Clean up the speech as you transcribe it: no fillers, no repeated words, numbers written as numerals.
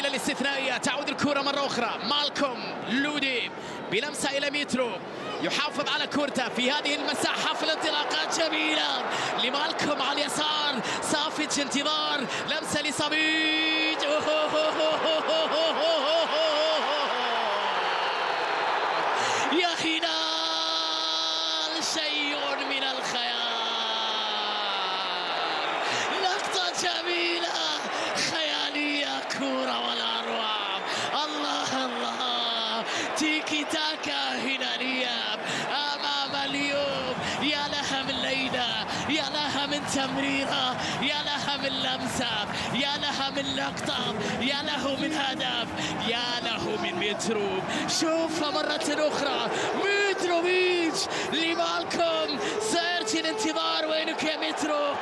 الحالة الاستثنائية. تعود الكرة مرة أخرى. مالكوم لودي بلمسة إلى ميترو، يحافظ على كورته في هذه المساحة في الانطلاقات جميلة لمالكوم على اليسار. صافيتش انتظار، لمسة لصبيج. يا هلال شيء من الخيال، لقطة جميلة خيالية، كورة ولا أروع. الله الله، تيكي تاكا هلالية أمام اليوم. يا لها من ليلة، يا لها من تمريرة، يا لها من لمسة، يا لها من لقطة، يا له من هدف، يا له من مترو. شوفها مرة أخرى، متروفيتش لمالكوم. سيرتي الانتظار، وينك يا مترو؟